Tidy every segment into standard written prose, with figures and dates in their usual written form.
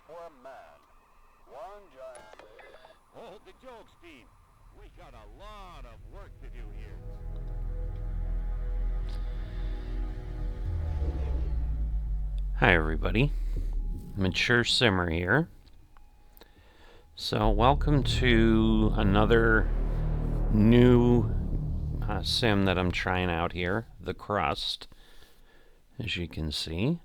for a man. One giant slave. Hold the jokes, team. We got a lot of work to do here. Hi everybody, Mature Simmer here. So welcome to another new sim that I'm trying out here, the Crust, as you can see.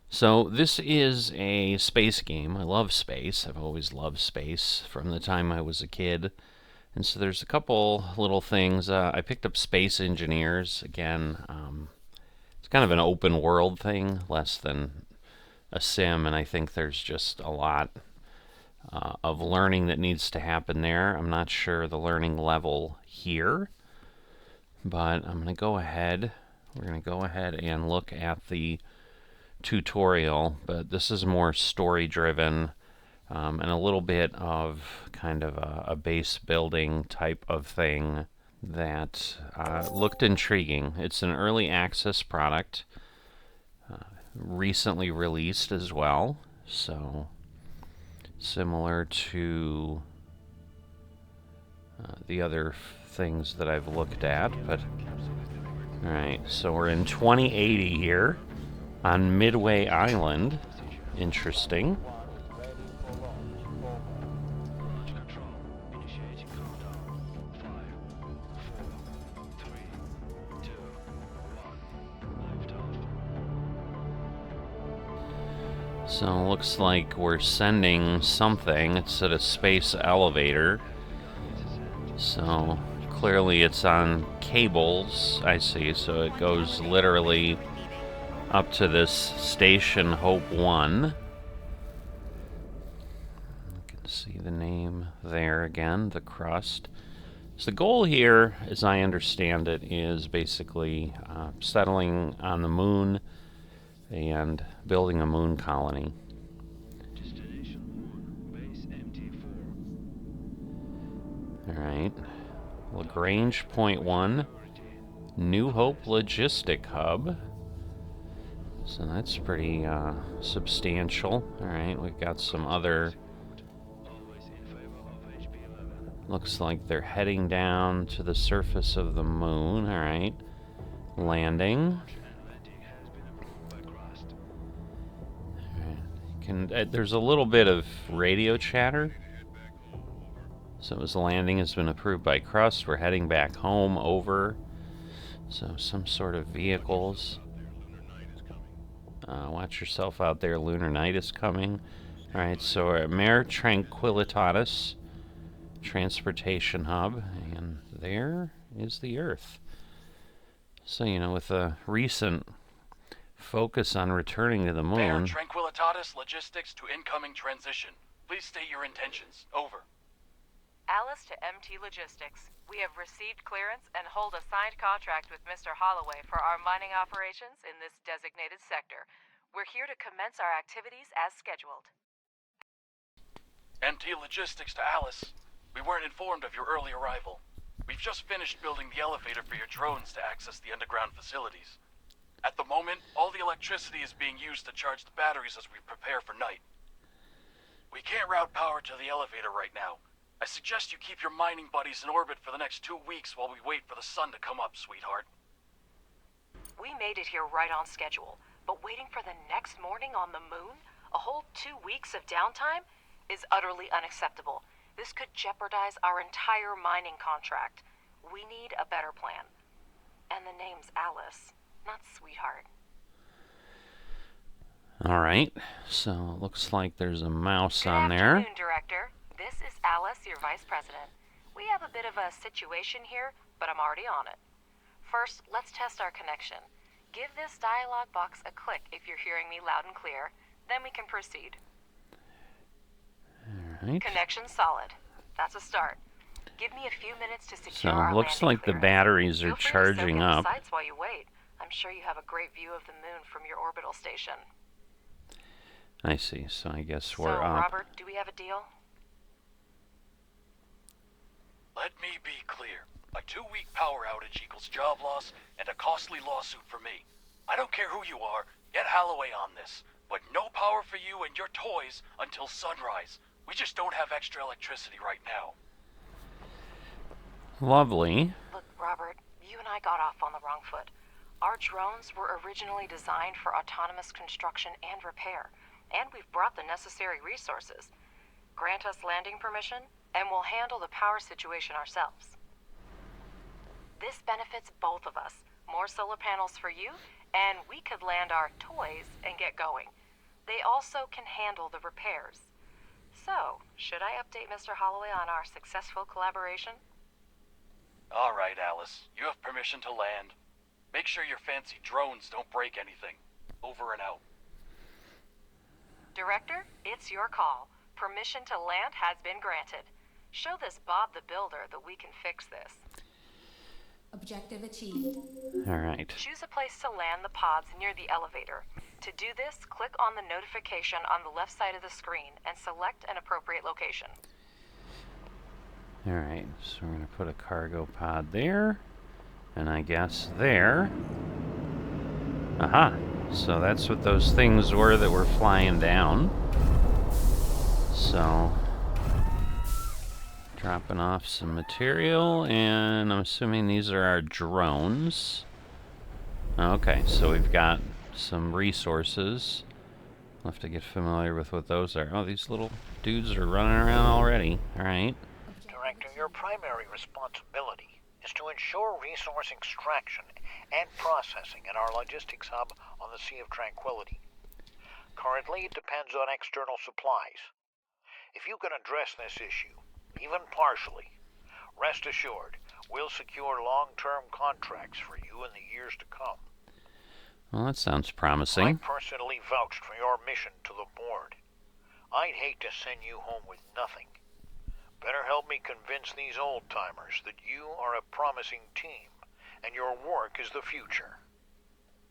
So this is a space game. I love space. I've always loved space from the time I was a kid. And so there's a couple little things. I picked up Space Engineers. Again, it's kind of an open world thing, less than a sim, and I think there's just a lot of learning that needs to happen there. I'm not sure the learning level here, but I'm going to go ahead. We're going to go ahead and look at the tutorial, but this is more story driven and a little bit of kind of a base building type of thing that looked intriguing. It's an early access product, recently released as well, so similar to the other things that I've looked at. But alright, so we're in 2080 here on Midway Island. Interesting. So looks like we're sending something. It's at a space elevator. So clearly it's on cables, I see. So it goes literally up to this station Hope 1. You can see the name there again, the Crust. So the goal here, as I understand it, is basically settling on the moon and building a moon colony. Alright. Lagrange Point 1, New Hope Logistic Hub. So that's pretty substantial. Alright, we've got some other... Looks like they're heading down to the surface of the moon. Alright. Landing. There's a little bit of radio chatter. So his landing has been approved by Crust. We're heading back home, over. So some sort of vehicles. Watch yourself out there, lunar night is coming. Alright, so we're at Mare Tranquillitatis Transportation Hub, and there is the Earth. So, you know, with a recent focus on returning to the moon... Mare Tranquillitatis Logistics to incoming transition. Please state your intentions. Over. Alice to MT Logistics. We have received clearance and hold a signed contract with Mr. Holloway for our mining operations in this designated sector. We're here to commence our activities as scheduled. MT Logistics to Alice. We weren't informed of your early arrival. We've just finished building the elevator for your drones to access the underground facilities. At the moment, all the electricity is being used to charge the batteries as we prepare for night. We can't route power to the elevator right now. I suggest you keep your mining buddies in orbit for the next 2 weeks while we wait for the sun to come up, sweetheart. We made it here right on schedule, but waiting for the next morning on the moon, a whole 2 weeks of downtime, is utterly unacceptable. This could jeopardize our entire mining contract. We need a better plan. And the name's Alice, not sweetheart. Alright, so it looks like there's a mouse on Good there. afternoon, Director. This is Alice, your Vice President. We have a bit of a situation here, but I'm already on it. First, let's test our connection. Give this dialog box a click if you're hearing me loud and clear. Then we can proceed. Alright. Connection solid. That's a start. Give me a few minutes to secure So our it looks landing like the clearance. batteries are Feel free to soak charging in the up. sights while you wait. I'm sure you have a great view of the moon from your orbital station. I see, so I guess So, we're up. Robert, do we have a deal? Let me be clear. A 2-week power outage equals job loss and a costly lawsuit for me. I don't care who you are, get Holloway on this. but no power for you and your toys until sunrise. We just don't have extra electricity right now. Lovely. Look, Robert, you and I got off on the wrong foot. Our drones were originally designed for autonomous construction and repair, and we've brought the necessary resources. Grant us landing permission, and we'll handle the power situation ourselves. This benefits both of us. More solar panels for you, and we could land our toys and get going. They also can handle the repairs. So, should I update Mr. Holloway on our successful collaboration? All right, Alice. You have permission to land. Make sure your fancy drones don't break anything. Over and out. Director, it's your call. Permission to land has been granted. Show this Bob the Builder that we can fix this. Objective achieved. All right. Choose a place to land the pods near the elevator. To do this, click on the notification on the left side of the screen and select an appropriate location. All right. So we're going to put a cargo pod there. And I guess there. Aha. So that's what those things were that were flying down. So, dropping off some material, and I'm assuming these are our drones. Okay, so we've got some resources. I'll have to get familiar with what those are. Oh, these little dudes are running around already. Alright. Director, your primary responsibility is to ensure resource extraction and processing at our logistics hub on the Sea of Tranquility. Currently, it depends on external supplies. If you can address this issue, even partially, rest assured, we'll secure long-term contracts for you in the years to come. Well, that sounds promising. I personally vouched for your mission to the board. I'd hate to send you home with nothing. Better help me convince these old-timers that you are a promising team, and your work is the future.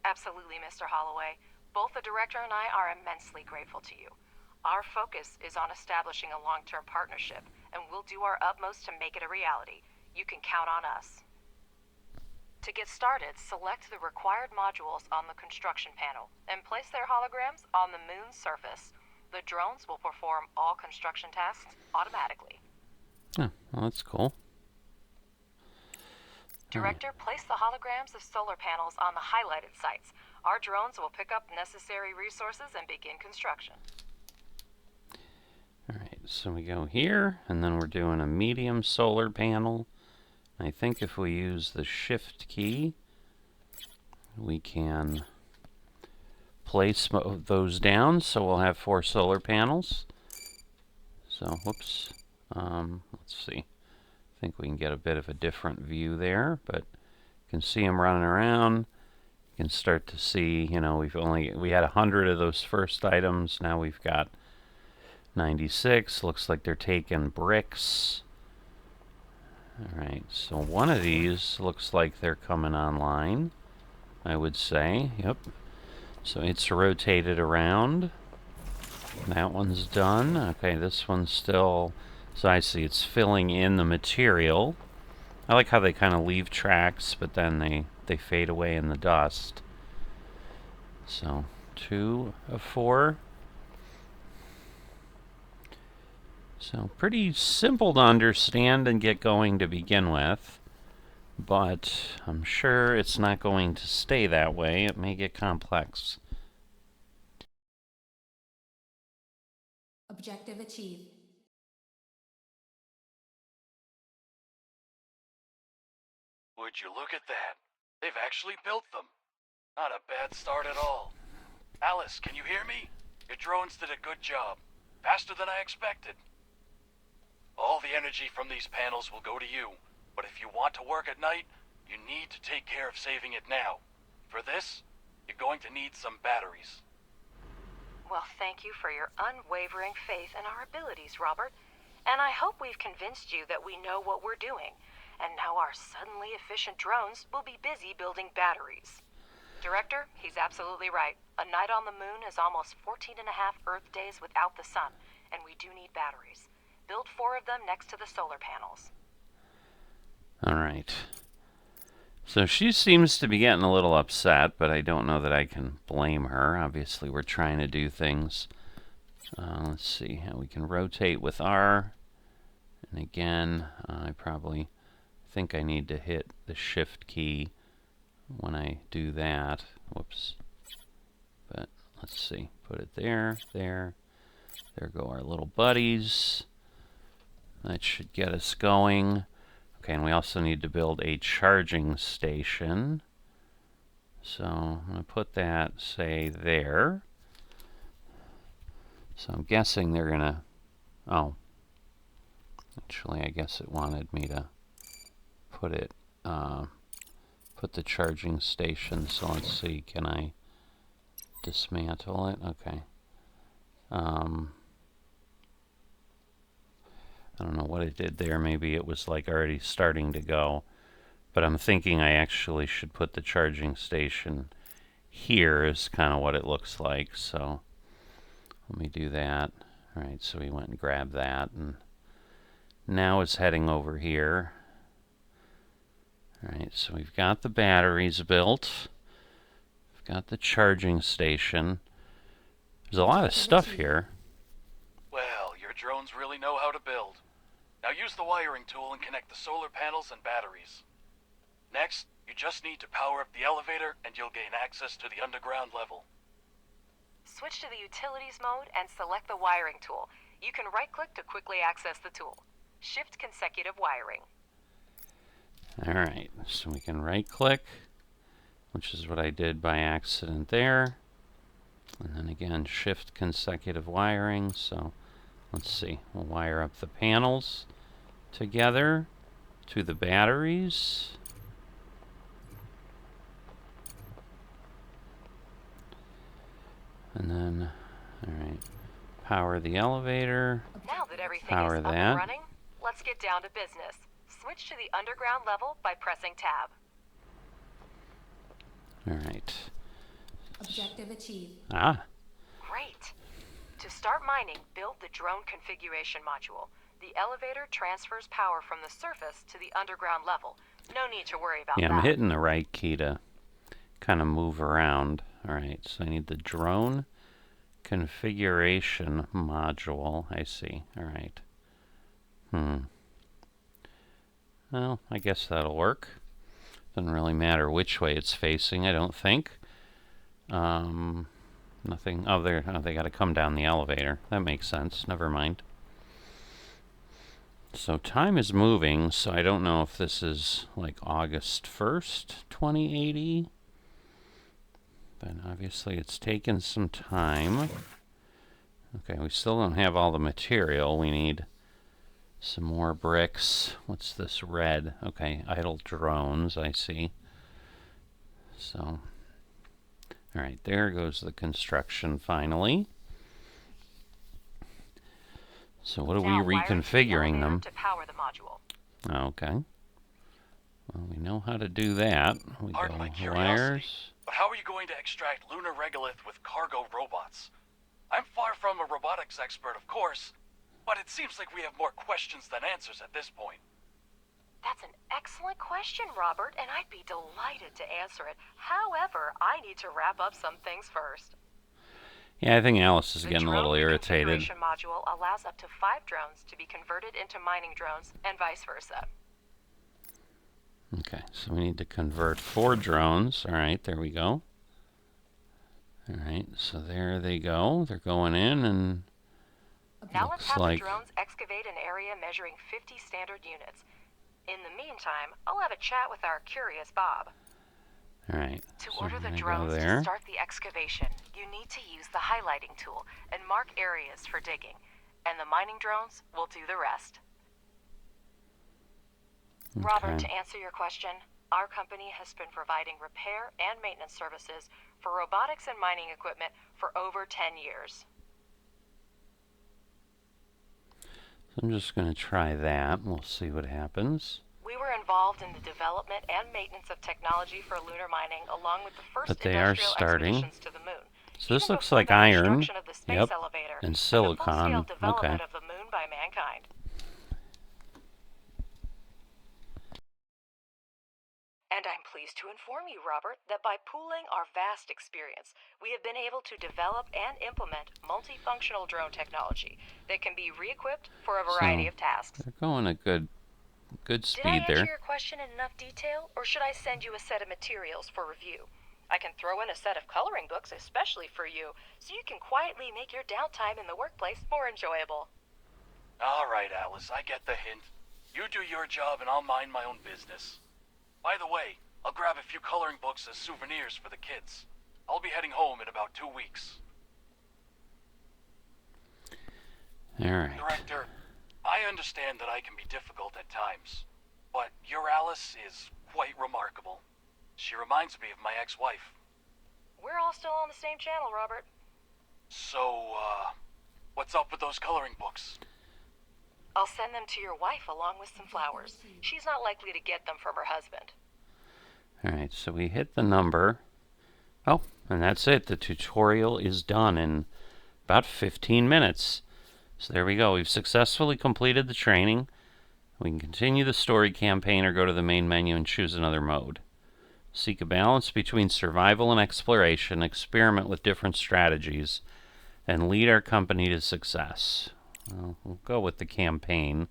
Absolutely, Mr. Holloway. Both the director and I are immensely grateful to you. Our focus is on establishing a long-term partnership, and we'll do our utmost to make it a reality. You can count on us. To get started, select the required modules on the construction panel and place their holograms on the moon's surface. The drones will perform all construction tasks automatically. Oh, well, that's cool. Director, place the holograms of solar panels on the highlighted sites. Our drones will pick up necessary resources and begin construction. Alright, so we go here, and then we're doing a medium solar panel. I think if we use the shift key, we can place those down, so we'll have 4 solar panels. So, whoops. Let's see. I think we can get a bit of a different view there, but you can see them running around. You can start to see, you know, we had 100 of those first items. Now we've got 96. Looks like they're taking bricks. Alright, so one of these looks like they're coming online, I would say. Yep. So it's rotated around. That one's done. Okay, this one's still... So I see it's filling in the material. I like how they kind of leave tracks, but then they fade away in the dust. So, 2 of 4. So, pretty simple to understand and get going to begin with. But I'm sure it's not going to stay that way. It may get complex. Objective achieved. Would you look at that? They've actually built them. Not a bad start at all. Alice, can you hear me? Your drones did a good job. Faster than I expected. All the energy from these panels will go to you. But if you want to work at night, you need to take care of saving it now. For this, you're going to need some batteries. Well, thank you for your unwavering faith in our abilities, Robert. And I hope we've convinced you that we know what we're doing. And now our suddenly efficient drones will be busy building batteries. Director, he's absolutely right. A night on the moon is almost 14 and a half Earth days without the sun, and we do need batteries. Build 4 of them next to the solar panels. Alright. So she seems to be getting a little upset, but I don't know that I can blame her. Obviously, we're trying to do things. Let's see how we can rotate with R. And again, I probably think I need to hit the Shift key when I do that. Whoops. But let's see. Put it there, there. There go our little buddies. That should get us going. Okay, and we also need to build a charging station. So I'm going to put that, say, there. So I'm guessing they're going to... Oh. Actually, I guess it wanted me to put it... put the charging station. So let's see, can I dismantle it? Okay. I don't know what it did there. Maybe it was like already starting to go. But I'm thinking I actually should put the charging station here is kind of what it looks like. So let me do that. Alright, so we went and grabbed that. And now it's heading over here. Alright, so we've got the batteries built. We've got the charging station. There's a lot of stuff here. Well, your drones really know how to build. Now use the wiring tool and connect the solar panels and batteries. Next, you just need to power up the elevator and you'll gain access to the underground level. Switch to the utilities mode and select the wiring tool. You can right-click to quickly access the tool. Shift consecutive wiring. Alright, so we can right-click, which is what I did by accident there. And then again, shift consecutive wiring. So let's see, we'll wire up the panels together to the batteries. And then, alright, power the elevator. Now that everything Power is up that. and running, let's get down to business. Switch to the underground level by pressing tab. Alright. Objective achieved. Ah, Great. To start mining, build the drone configuration module. The elevator transfers power from the surface to the underground level. No need to worry about yeah, that. I'm hitting the right key to kind of move around. Alright, so I need the drone configuration module. I see. Alright. Well, I guess that'll work. Doesn't really matter which way it's facing, I don't think. Nothing. Oh, they got to come down the elevator. That makes sense. Never mind. So time is moving, so I don't know if this is like August 1st, 2080. But obviously it's taken some time. Okay, we still don't have all the material. We need some more bricks. What's this red? Okay, idle drones, I see. So, alright, there goes the construction finally. So what are Now we wire to the reconfiguring elevator them? to power the module. Okay. Well, we know how to do that. We Pardon go my curiosity, wires. but how are you going to extract lunar regolith with cargo robots? I'm far from a robotics expert, of course, but it seems like we have more questions than answers at this point. That's an excellent question, Robert, and I'd be delighted to answer it. However, I need to wrap up some things first. Yeah, I think Alice is The getting a little drone irritated. reconfiguration module allows up to 5 drones to be converted into mining drones, and vice versa. Okay, so we need to convert 4 drones. Alright, there we go. Alright, so there they go. They're going in, and Now let's looks have like the drones excavate an area measuring 50 standard units. In the meantime, I'll have a chat with our curious Bob. alright, To so order I'm the gonna go drones to there. start the excavation, you need to use the highlighting tool and mark areas for digging, and the mining drones will do the rest. Robert, Okay. to answer your question, our company has been providing repair and maintenance services for robotics and mining equipment for over 10 years. So I'm just going to try that. We'll see what happens. We were involved in the development and maintenance of technology for lunar mining, along with the first But they are industrial starting. expeditions to the moon. So this Even looks before like the iron. construction of the space Yep. elevator And the full-scale silicon. development Okay. of the moon by mankind. And I'm pleased pleased to inform you, Robert, that by pooling our vast experience, we have been able to develop and implement multifunctional drone technology that can be re-equipped for a variety of tasks. They're going a good Did I speed answer there. your question in enough detail, or should I send you a set of materials for review? I can throw in a set of coloring books especially for you, so you can quietly make your downtime in the workplace more enjoyable. All right, Alice, I get the hint. You do your job and I'll mind my own business. By the way, I'll grab a few coloring books as souvenirs for the kids. I'll be heading home in about 2 weeks. All right. Director, I understand that I can be difficult at times, but your Alice is quite remarkable. She reminds me of my ex-wife. We're all still on the same channel, Robert. So, what's up with those coloring books? I'll send them to your wife along with some flowers. She's not likely to get them from her husband. All right, so we hit the number. Oh, and that's it. The tutorial is done in about 15 minutes. So there we go. We've successfully completed the training. We can continue the story campaign or go to the main menu and choose another mode. Seek a balance between survival and exploration, experiment with different strategies, and lead our company to success. Well, we'll go with the campaign,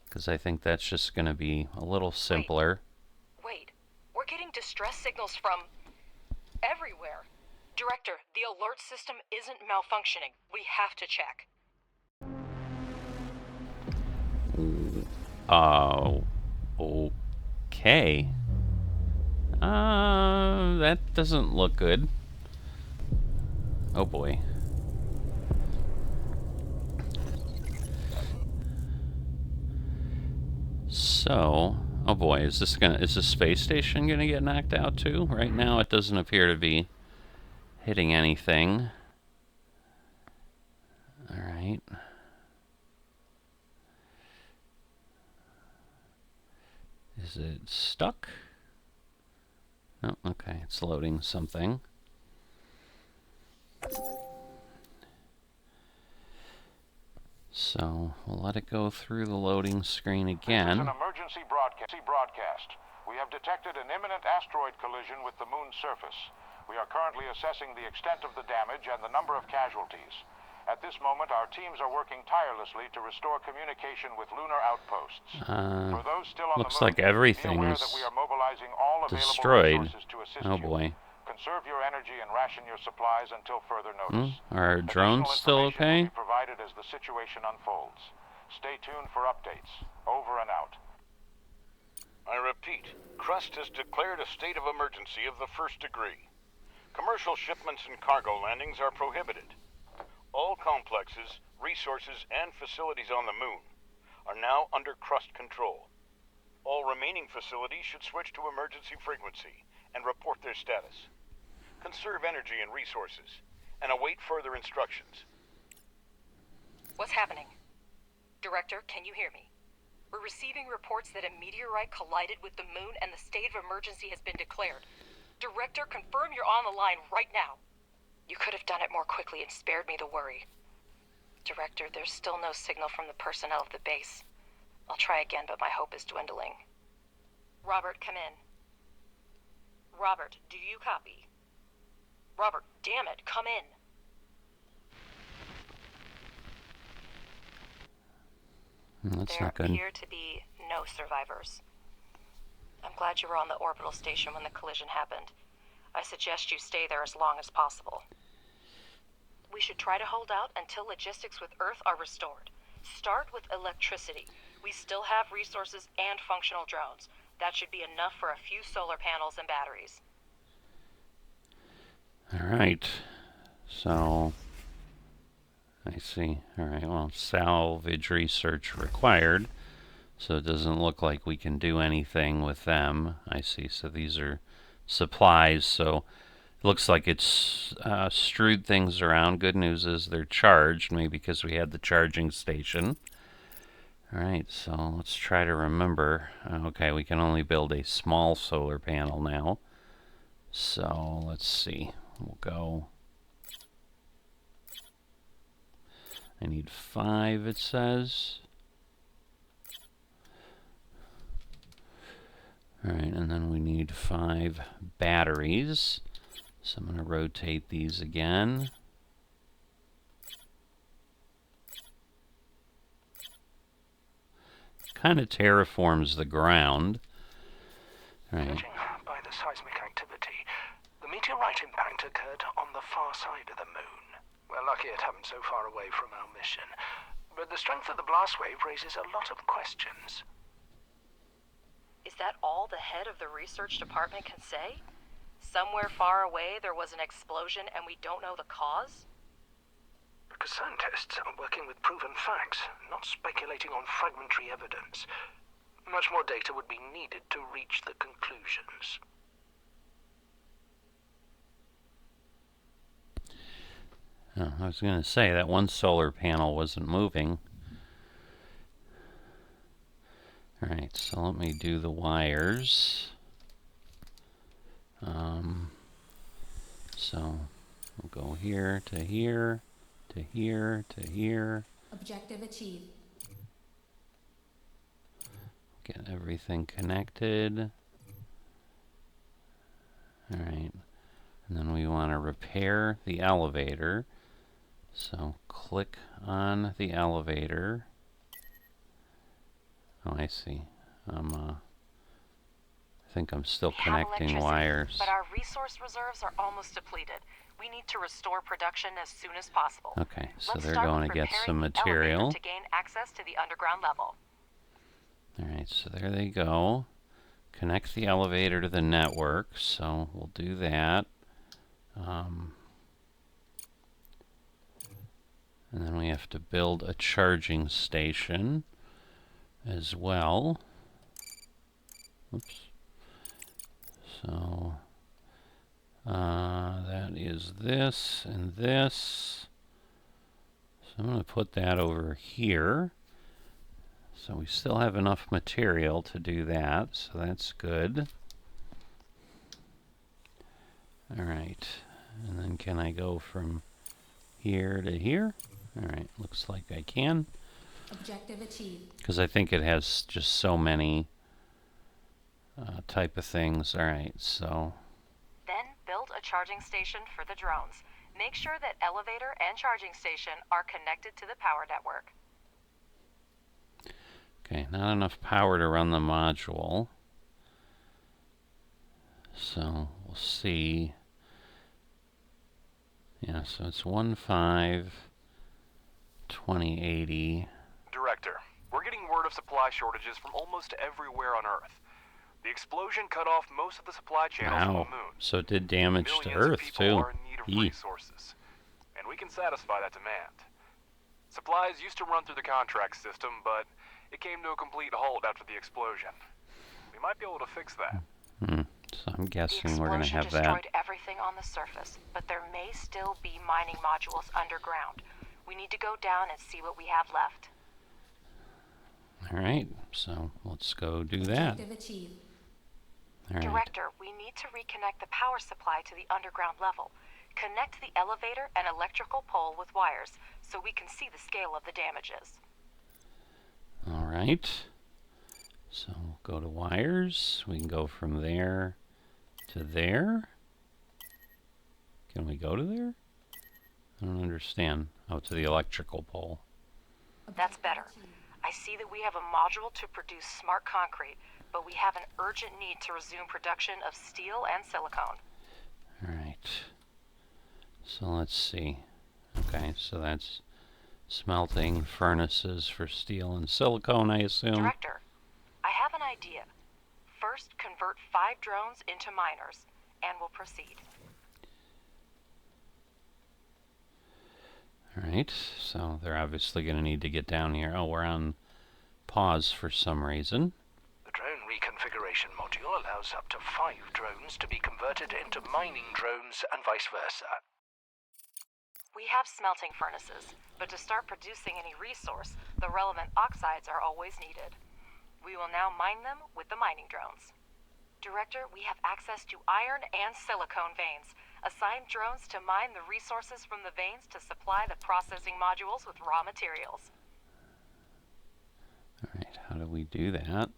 because I think that's just going to be a little simpler. Wait, we're getting distress signals from everywhere. Director, the alert system isn't malfunctioning. We have to check. Okay. That doesn't look good. Oh boy. So, oh boy, is the space station gonna get knocked out too? Right now it doesn't appear to be hitting anything. Alright. Is it stuck? Oh, okay, it's loading something. So, we'll let it go through the loading screen again. This is an emergency broadcast. We have detected an imminent asteroid collision with the moon's surface. We are currently assessing the extent of the damage and the number of casualties. At this moment, our teams are working tirelessly to restore communication with lunar outposts. For those still on Looks the moon, like everything's be aware that we are mobilizing all available destroyed. resources to assist Oh you. boy. Conserve your energy and ration your supplies until further notice. Are our drones still okay? Will be provided as the situation unfolds. Stay tuned for updates. Over and out. I repeat, Crust has declared a state of emergency of the first degree. Commercial shipments and cargo landings are prohibited. All complexes, resources, and facilities on the moon are now under Crust control. All remaining facilities should switch to emergency frequency and report their status. Conserve energy and resources, and await further instructions. What's happening? Director, can you hear me? We're receiving reports that a meteorite collided with the moon and the state of emergency has been declared. Director, confirm you're on the line right now. You could have done it more quickly and spared me the worry. Director, there's still no signal from the personnel of the base. I'll try again, but my hope is dwindling. Robert, come in. Robert, do you copy? Robert, damn it, come in. That's There not good. appear to be no survivors. I'm glad you were on the orbital station when the collision happened. I suggest you stay there as long as possible. We should try to hold out until logistics with Earth are restored. Start with electricity. We still have resources and functional drones. That should be enough for a few solar panels and batteries. Alright. So, I see. Alright, well, salvage research required. So it doesn't look like we can do anything with them. I see. So these are supplies. So it looks like it's strewed things around. Good news is they're charged, maybe because we had the charging station. Alright, so let's try to remember. Okay, we can only build a small solar panel now. So let's see. We'll go. I need 5, it says. Alright, and then we need 5 batteries. So I'm going to rotate these again. Kind of terraforms the ground. Alright. Judging by the seismic activity, the meteorite impact occurred on the far side of the moon. We're lucky it happened so far away from our mission. But the strength of the blast wave raises a lot of questions. Is that all the head of the research department can say? Somewhere far away there was an explosion and we don't know the cause? Because scientists are working with proven facts, not speculating on fragmentary evidence. Much more data would be needed to reach the conclusions. Oh, I was going to say that one solar panel wasn't moving. Alright, so let me do the wires. So we'll go here to here, to here, to here. Objective achieved. Get everything connected. Alright, and then we want to repair the elevator. So click on the elevator. Oh, I see. I think I'm still connecting wires. But our resource reserves are almost depleted. We need to restore production as soon as possible. Okay, so Let's they're start going with to get repairing some the elevator material. to gain access to the underground level. Alright, so there they go. Connect the elevator to the network, so we'll do that. And then we have to build a charging station as well. Oops. So that is this and this. So I'm going to put that over here. So we still have enough material to do that, so that's good. Alright, and then can I go from here to here? Alright, looks like I can. Objective achieved. Because I think it has just so many type of things. Alright, so Then build a charging station for the drones. Make sure that elevator and charging station are connected to the power network. okay, not enough power to run the module. So we'll see. Yeah, so it's 15/2080. Director, we're getting word of supply shortages from almost everywhere on Earth. The explosion cut off most of the supply channels from Wow, the moon. so it did damage to Millions of Earth people too. are in need of resources, and we can satisfy that demand. Supplies used to run through the contract system, but it came to a complete halt after the explosion. We might be able to fix that. So I'm guessing The we're going to explosion have that. destroyed everything on the surface, but there may still be mining modules underground. We need to go down and see what we have left. Alright, so let's go do that. Objective achieved. Alright, Director, we need to reconnect the power supply to the underground level. Connect the elevator and electrical pole with wires so we can see the scale of the damages. alright. So we'll go to wires. We can go from there to there. Can we go to there? I don't understand. Oh, to the electrical pole. That's better. I see that we have a module to produce smart concrete, but we have an urgent need to resume production of steel and silicone. Alright. So let's see. Okay, so that's smelting furnaces for steel and silicone, I assume. Director, I have an idea. First, convert 5 drones into miners, and we'll proceed. Alright, so they're obviously going to need to get down here. Oh, we're on pause for some reason. The drone reconfiguration module allows up to 5 drones to be converted into mining drones and vice versa. We have smelting furnaces, but to start producing any resource, the relevant oxides are always needed. We will now mine them with the mining drones. Director, we have access to iron and silicone veins. Assign drones to mine the resources from the veins to supply the processing modules with raw materials. Alright, how do we do that?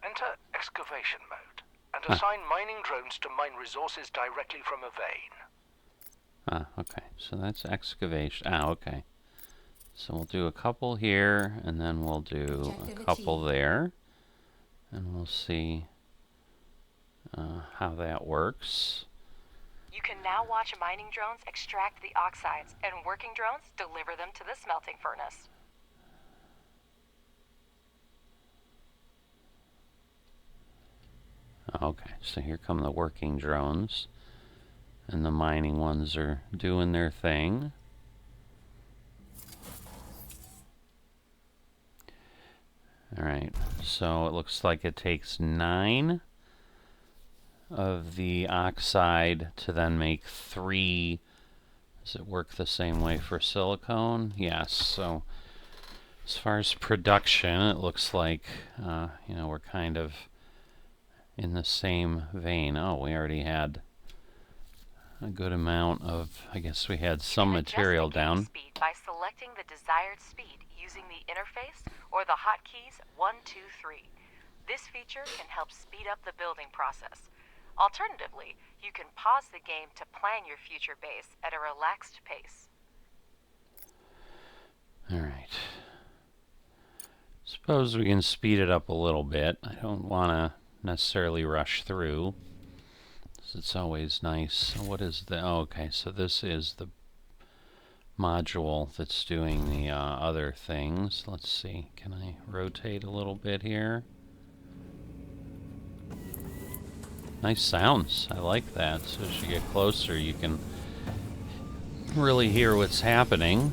Enter excavation mode and assign mining drones to mine resources directly from a vein. Ah, okay. So that's excavation. Ah, okay. So we'll do a couple here, and then we'll do Objective a couple achieved. there. And we'll see how that works. You can now watch mining drones extract the oxides, and working drones deliver them to the smelting furnace. Okay, so here come the working drones. And the mining ones are doing their thing. Alright, so it looks like it takes 9 of the oxide to then make 3. Does it work the same way for silicone? Yes, so as far as production, it looks like, you know, we're kind of in the same vein. Oh, we already had a good amount of, I guess we had some material down. Speed by selecting the desired speed using the interface or the hotkeys 1, 2, 3. This feature can help speed up the building process. Alternatively, you can pause the game to plan your future base at a relaxed pace. Alright. Suppose we can speed it up a little bit. I don't want to necessarily rush through. It's always nice. So what is the... Oh, okay, so this is the module that's doing the other things. Let's see. Can I rotate a little bit here? Nice sounds. I like that. So as you get closer, you can really hear what's happening.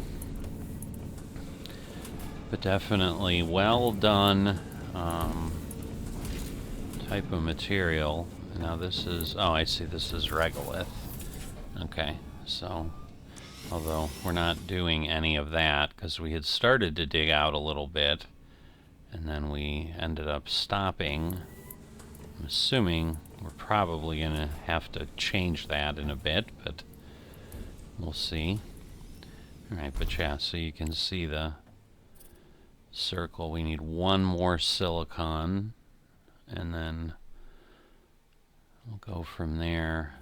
But definitely well done type of material. Now this is, oh, I see, this is regolith. Okay, so, although we're not doing any of that because we had started to dig out a little bit and then we ended up stopping. I'm assuming we're probably going to have to change that in a bit, but we'll see. Alright, but yeah, so you can see the circle. We need one more silicon and then we'll go from there.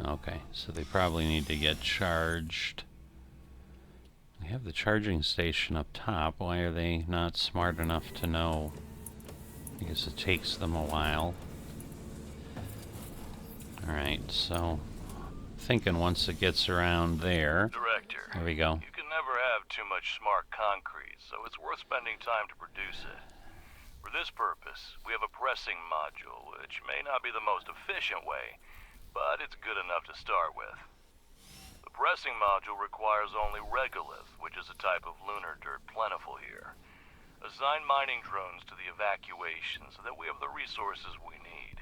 Okay, so they probably need to get charged. We have the charging station up top. Why are they not smart enough to know? I guess it takes them a while. Alright, so thinking once it gets around there. Director, there we go. you can never have too much smart concrete, so it's worth spending time to produce it. For this purpose, we have a pressing module, which may not be the most efficient way, but it's good enough to start with. The pressing module requires only regolith, which is a type of lunar dirt plentiful here. Assign mining drones to the evacuation so that we have the resources we need.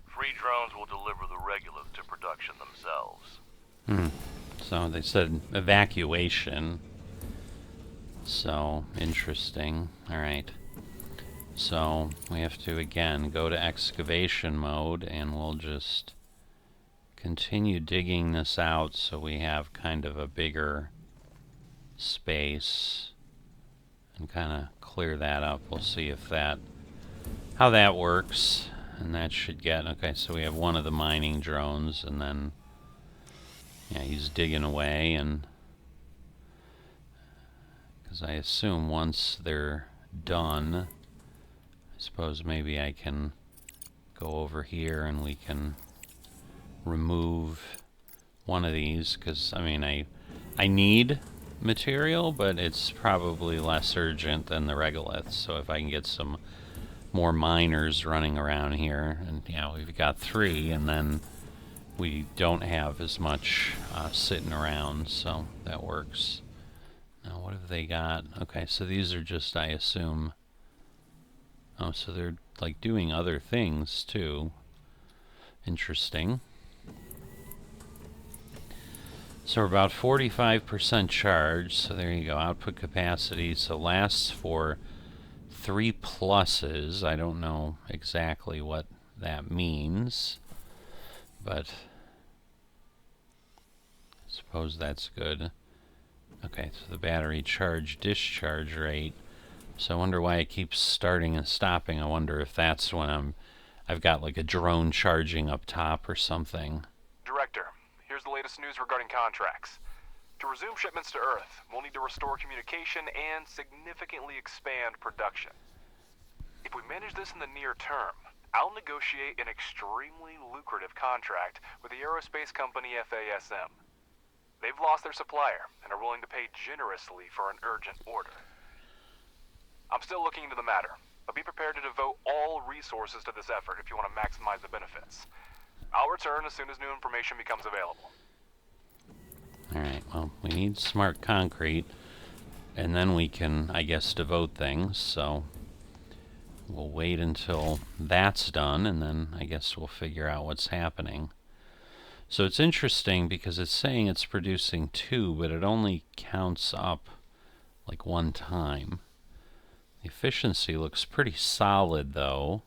Free drones will deliver the regolith to production themselves. So they said evacuation. So, interesting. Alright. So, we have to, again, go to excavation mode, and we'll just continue digging this out so we have kind of a bigger space and kind of clear that up. We'll see if that, how that works, and that should get, okay, so we have one of the mining drones, and then, yeah, he's digging away, and, because I assume once they're done, I suppose maybe I can go over here and we can remove one of these, because I mean I need material, but it's probably less urgent than the regolith. So if I can get some more miners running around here, and yeah, we've got 3, and then we don't have as much sitting around, so that works. Now what have they got? Okay, so these are just, I assume, oh, so they're like doing other things too. Interesting. So we're about 45% charged, so there you go, output capacity, so lasts for 3 pluses. I don't know exactly what that means, but I suppose that's good. Okay, so the battery charge discharge rate, So I wonder why it keeps starting and stopping. I wonder if that's when I've got like a drone charging up top or something. Director, here's the latest news regarding contracts. To resume shipments to Earth, we'll need to restore communication and significantly expand production. If we manage this in the near term, I'll negotiate an extremely lucrative contract with the aerospace company FASM. They've lost their supplier and are willing to pay generously for an urgent order. I'm still looking into the matter, but be prepared to devote all resources to this effort if you want to maximize the benefits. I'll return as soon as new information becomes available. Alright, well, we need smart concrete, and then we can, I guess, devote things, so we'll wait until that's done, and then I guess we'll figure out what's happening. So it's interesting because it's saying it's producing 2, but it only counts up like 1 time. The efficiency looks pretty solid, though.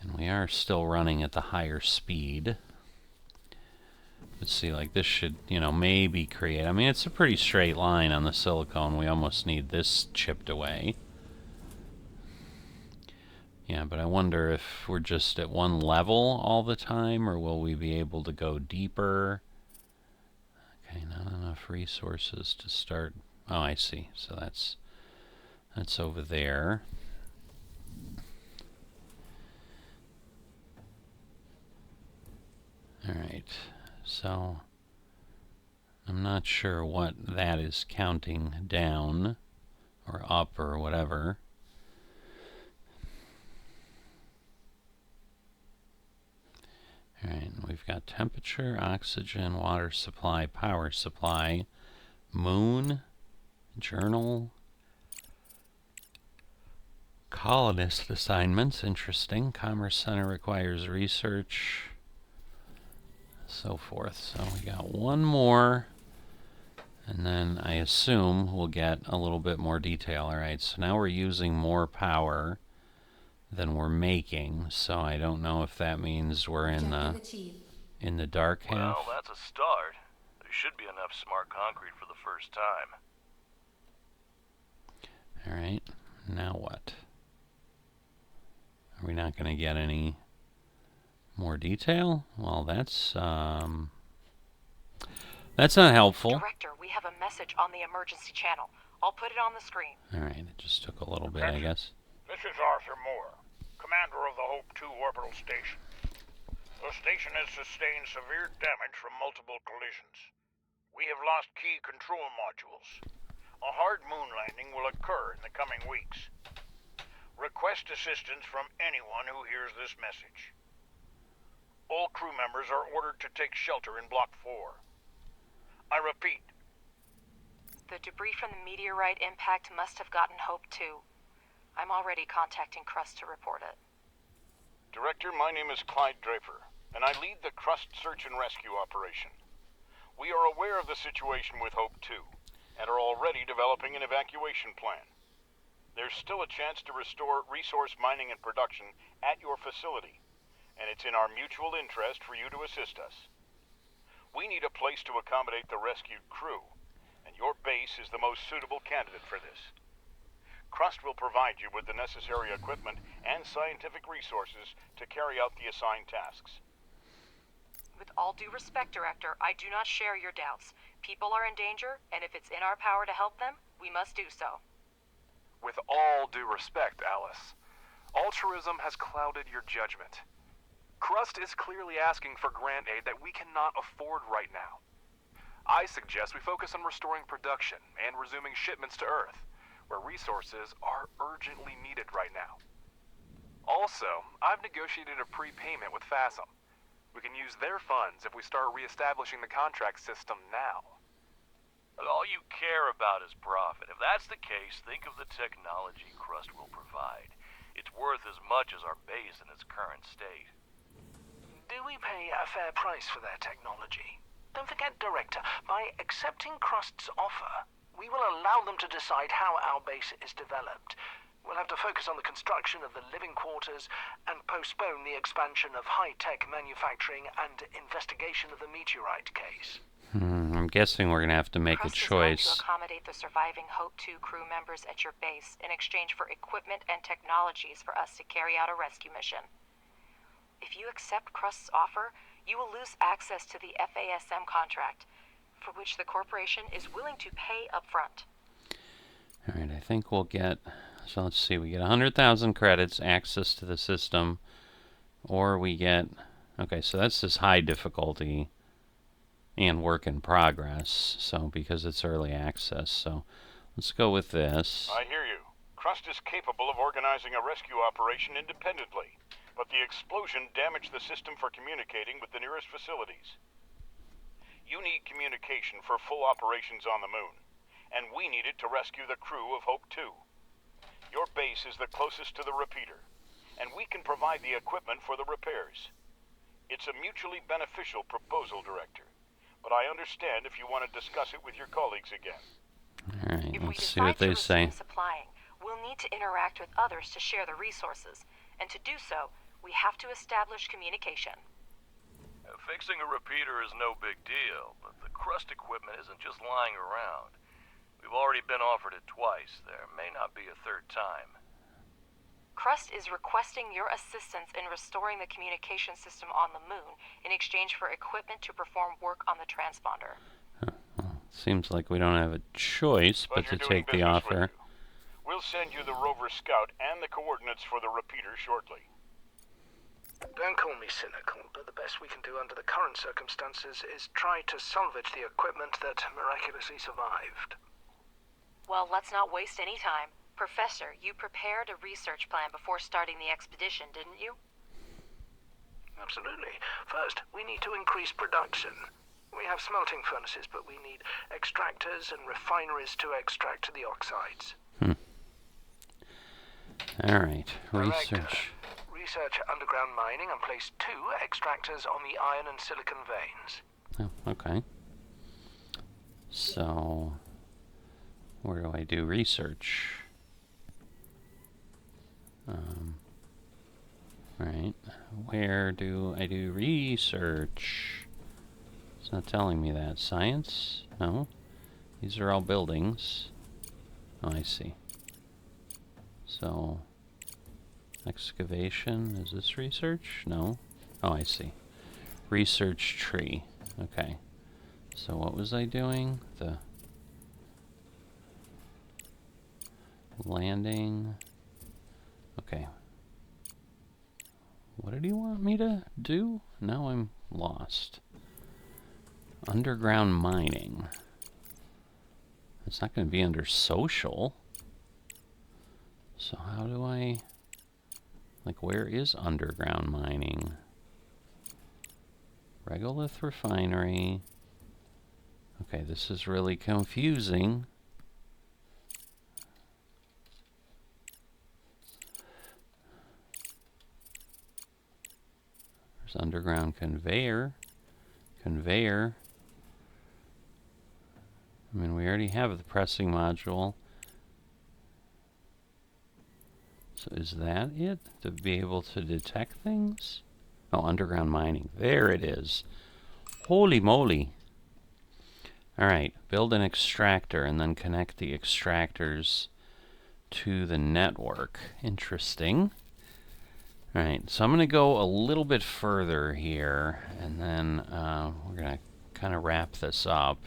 And we are still running at the higher speed. Let's see, like this should, maybe create... I mean, it's a pretty straight line on the silicone. We almost need this chipped away. Yeah, but I wonder if we're just at one level all the time, or will we be able to go deeper? Okay, not enough resources to start. Oh, I see. So that's over there. All right. So I'm not sure what that is counting down or up or whatever. Alright, we've got temperature, oxygen, water supply, power supply, moon, journal, colonist assignments, interesting, commerce center requires research, so forth. So we got one more, and then I assume we'll get a little bit more detail. Alright, so now we're using more power than we're making, so I don't know if that means we're in the dark half. Well, that's a start. There should be enough smart concrete for the first time. Alright, now what? Are we not going to get any more detail? Well, that's not helpful. Director, we have a message on the emergency channel. I'll put it on the screen. Alright, it just took a little bit, I guess. This is Arthur Moore, commander of the Hope 2 orbital station. The station has sustained severe damage from multiple collisions. We have lost key control modules. A hard moon landing will occur in the coming weeks. Request assistance from anyone who hears this message. All crew members are ordered to take shelter in Block 4. I repeat. The debris from the meteorite impact must have gotten Hope 2. I'm already contacting Crust to report it. Director, my name is Clyde Draper, and I lead the Crust search and rescue operation. We are aware of the situation with Hope 2, and are already developing an evacuation plan. There's still a chance to restore resource mining and production at your facility, and it's in our mutual interest for you to assist us. We need a place to accommodate the rescued crew, and your base is the most suitable candidate for this. Crust will provide you with the necessary equipment and scientific resources to carry out the assigned tasks. With all due respect, Director, I do not share your doubts. People are in danger, and if it's in our power to help them, we must do so. With all due respect, Alice, altruism has clouded your judgment. Crust is clearly asking for grant aid that we cannot afford right now. I suggest we focus on restoring production and resuming shipments to Earth, where resources are urgently needed right now. Also, I've negotiated a prepayment with FASM. We can use their funds if we start reestablishing the contract system now. But all you care about is profit. If that's the case, think of the technology Crust will provide. It's worth as much as our base in its current state. Do we pay a fair price for their technology? Don't forget, Director, by accepting Crust's offer, we will allow them to decide how our base is developed. We'll have to focus on the construction of the living quarters and postpone the expansion of high-tech manufacturing and investigation of the meteorite case. I'm guessing we're going to have to make a Crust is going choice. to accommodate the surviving Hope-2 crew members at your base in exchange for equipment and technologies for us to carry out a rescue mission. If you accept Crust's offer, you will lose access to the FASM contract, for which the corporation is willing to pay up front. Alright, I think we'll get... So let's see, we get 100,000 credits, access to the system, or we get... Okay, so that's this high difficulty and work in progress, so because it's early access, so let's go with this. I hear you. Crust is capable of organizing a rescue operation independently, but the explosion damaged the system for communicating with the nearest facilities. You need communication for full operations on the moon, and we need it to rescue the crew of Hope-2. Your base is the closest to the repeater, and we can provide the equipment for the repairs. It's a mutually beneficial proposal, Director, but I understand if you want to discuss it with your colleagues again. Alright, If we let's see what decide they to say. resume supplying, we'll need to interact with others to share the resources, and to do so, we have to establish communication. Fixing a repeater is no big deal, but the Crust equipment isn't just lying around. We've already been offered it twice. There may not be a third time. Crust is requesting your assistance in restoring the communication system on the moon in exchange for equipment to perform work on the transponder. Well, seems like we don't have a choice but to take the offer. We'll send you the rover scout and the coordinates for the repeater shortly. Don't call me cynical, but the best we can do under the current circumstances is try to salvage the equipment that miraculously survived. Well, let's not waste any time. Professor, you prepared a research plan before starting the expedition, didn't you? Absolutely. First, we need to increase production. We have smelting furnaces, but we need extractors and refineries to extract the oxides. Alright, Director, research. research underground mining and place 2 extractors on the iron and silicon veins. Oh, okay. So, where do I do research? Right. Where do I do research? It's not telling me that. Science? No. These are all buildings. Oh, I see. So, excavation. Is this research? No. Oh, I see. Research tree. Okay. So what was I doing? The landing. Okay. What did he want me to do? Now I'm lost. Underground mining. It's not going to be under social. So how do I... Like, where is underground mining? Regolith refinery. Okay, this is really confusing. There's underground conveyor. Conveyor. I mean, we already have the pressing module. So is that it? To be able to detect things? Oh, underground mining. There it is. Holy moly. Alright, build an extractor and then connect the extractors to the network. Interesting. Alright, so I'm going to go a little bit further here, and then we're going to kind of wrap this up.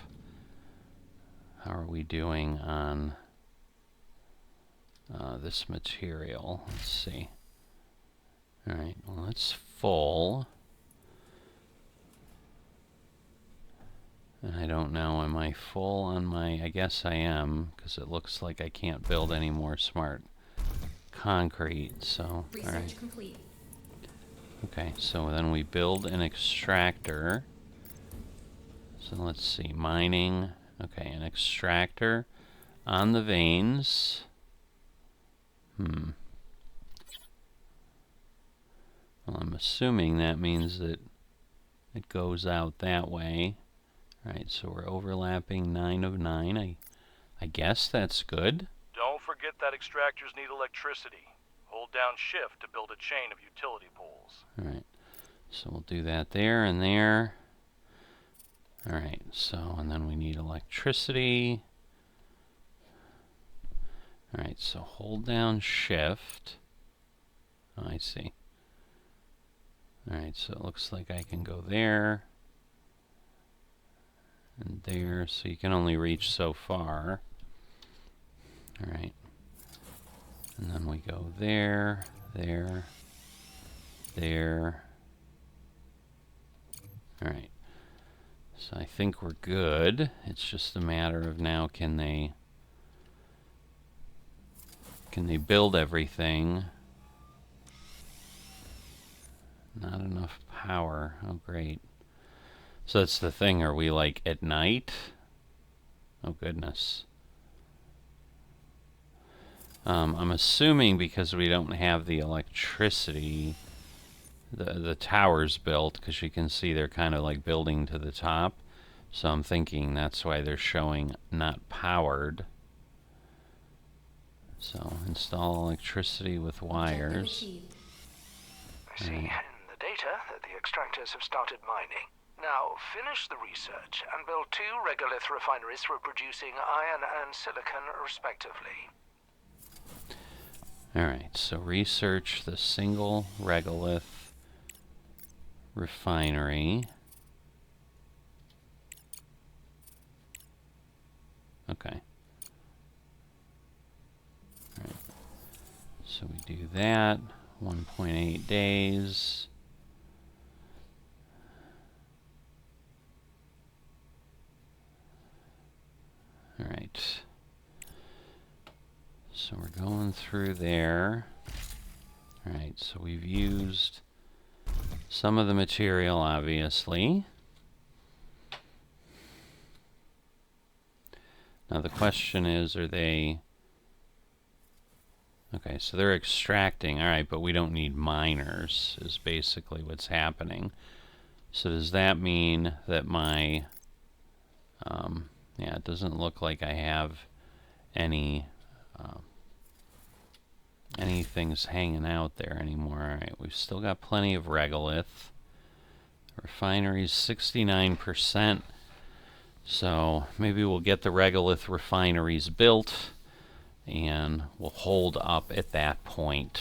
How are we doing on this material? Let's see. Alright, well, it's full. And I don't know, am I full on my... I guess I am, because it looks like I can't build any more smart concrete, so... Research complete. Okay, so then we build an extractor. So let's see, mining. Okay, an extractor on the veins. Well, I'm assuming that means that it goes out that way. Alright, so we're overlapping 9 of 9. I guess that's good. Don't forget that extractors need electricity. Hold down shift to build a chain of utility poles. Alright, so we'll do that there and there. Alright, so, and then we need electricity. Alright, so hold down shift. Oh, I see. Alright, so it looks like I can go there. And there, so you can only reach so far. Alright. And then we go there, there, there. Alright. So I think we're good. It's just a matter of now can they build everything? Not enough power. Oh great. So that's the thing, are we like at night? Oh goodness. I'm assuming because we don't have the electricity, the tower's built, because you can see they're kind of like building to the top. So I'm thinking that's why they're showing not powered. So install electricity with wires. I see in the data that the extractors have started mining. Now, finish the research and build 2 regolith refineries for producing iron and silicon, respectively. Alright, so research the single regolith refinery. Okay. Alright. So we do that. 1.8 days. Alright. So we're going through there. Alright, so we've used some of the material, obviously. Now the question is, are they... Okay, so they're extracting. Alright, but we don't need miners, is basically what's happening. So does that mean that my... yeah, it doesn't look like I have any... anything's hanging out there anymore. Alright, we've still got plenty of regolith. Refinery's 69%. So maybe we'll get the regolith refineries built and we'll hold up at that point.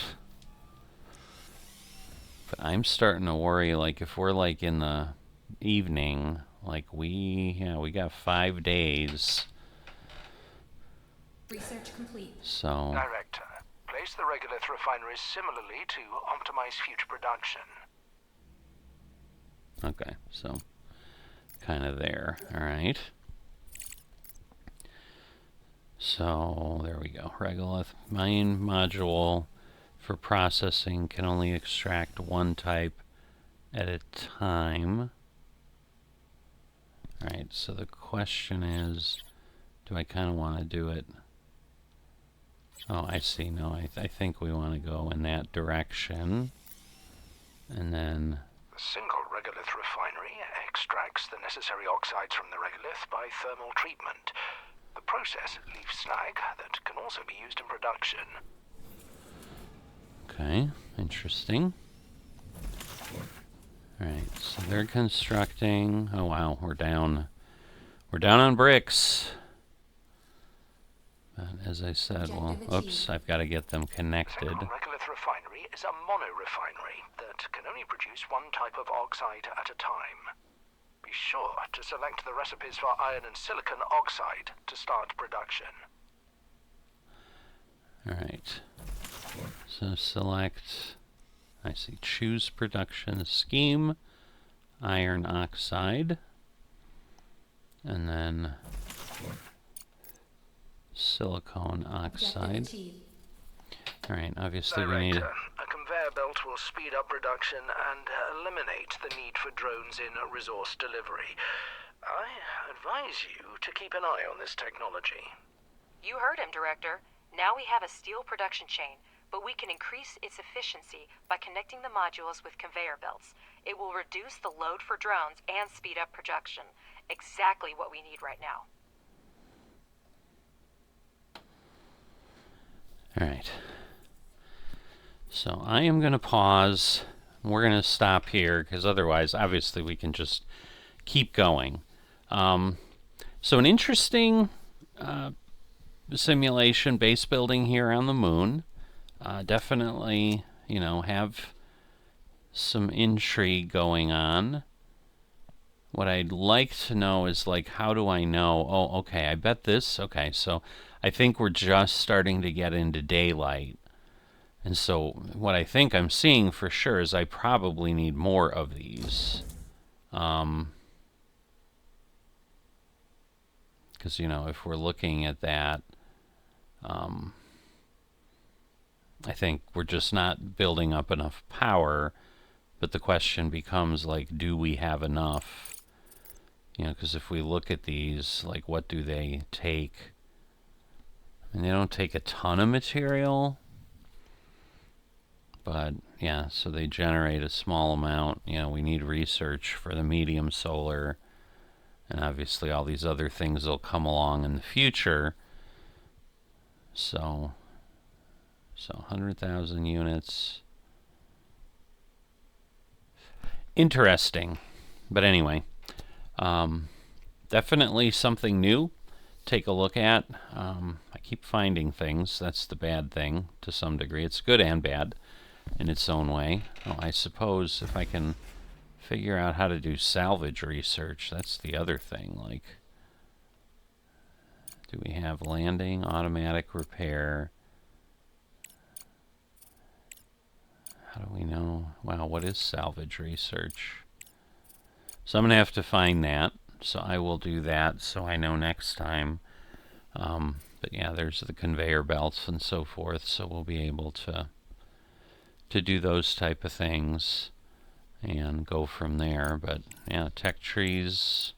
But I'm starting to worry, like if we're like in the evening, like we got 5 days. Research complete. So Director, place the regolith refineries similarly to optimize future production. okay, so kind of there. Alright. So there we go. Regolith mine module for processing can only extract 1 type at a time. Alright, so the question is, do I kind of want to do it? Oh, I see. No, I think we want to go in that direction. And then... The single regolith refinery extracts the necessary oxides from the regolith by thermal treatment. The process leaves slag that can also be used in production. Okay, interesting. Alright, so they're constructing... Oh wow, we're down on bricks. But as I said, well, oops, I've got to get them connected. The single regolith refinery is a mono-refinery that can only produce 1 type of oxide at a time. Be sure to select the recipes for iron and silicon oxide to start production. Alright. So select, I see, choose production scheme, iron oxide, and then silicone oxide. Alright, obviously we need... A conveyor belt will speed up production and eliminate the need for drones in resource delivery. I advise you to keep an eye on this technology. You heard him, Director. Now we have a steel production chain, but we can increase its efficiency by connecting the modules with conveyor belts. It will reduce the load for drones and speed up production. Exactly what we need right now. Alright. So I am going to pause. We're going to stop here, because otherwise, obviously, we can just keep going. So an interesting simulation base building here on the moon. Definitely, have some intrigue going on. What I'd like to know is, like, how do I know? Oh, okay, I bet this. Okay, so I think we're just starting to get into daylight. And so what I think I'm seeing for sure is I probably need more of these. Because, if we're looking at that, I think we're just not building up enough power. But the question becomes, like, do we have enough? Because if we look at these, like, what do they take? And they don't take a ton of material. But, yeah, so they generate a small amount. We need research for the medium solar. And obviously all these other things will come along in the future. So 100,000 units. Interesting. But anyway, definitely something new. Take a look at. I keep finding things. That's the bad thing to some degree. It's good and bad in its own way. Oh, I suppose if I can figure out how to do salvage research, that's the other thing. Like, do we have landing, automatic repair? How do we know? Wow, what is salvage research? So I'm going to have to find that. So I will do that so I know next time. But yeah, there's the conveyor belts and so forth. So we'll be able to do those type of things and go from there. But yeah, tech trees,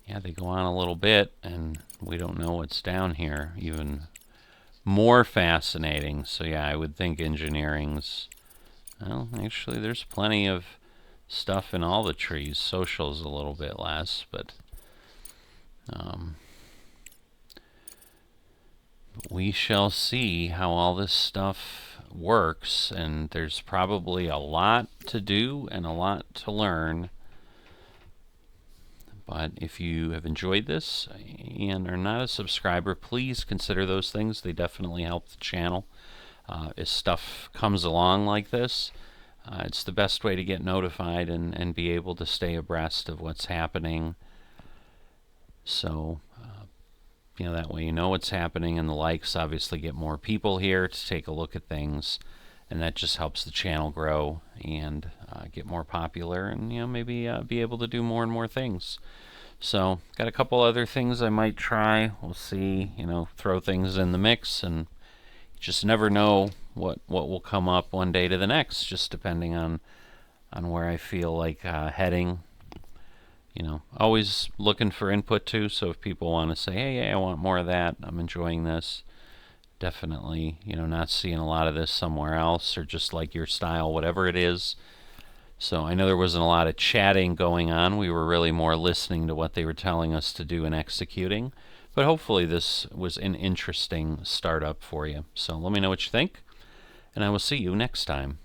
yeah, they go on a little bit and we don't know what's down here. Even more fascinating. So yeah, I would think engineering's, well, actually there's plenty of stuff in all the trees. Social's a little bit less, but we shall see how all this stuff works, and there's probably a lot to do and a lot to learn. But if you have enjoyed this and are not a subscriber, please consider those things. They definitely help the channel. As stuff comes along like this, it's the best way to get notified and be able to stay abreast of what's happening. So, that way you know what's happening, and the likes obviously get more people here to take a look at things, and that just helps the channel grow and get more popular, and maybe be able to do more and more things. So, got a couple other things I might try. We'll see, throw things in the mix, and you just never know what will come up one day to the next, just depending on where I feel like heading. Always looking for input too, so if people want to say, hey, I want more of that, I'm enjoying this, definitely, not seeing a lot of this somewhere else, or just like your style, whatever it is. So I know there wasn't a lot of chatting going on. We were really more listening to what they were telling us to do and executing. But hopefully this was an interesting startup for you. So let me know what you think, and I will see you next time.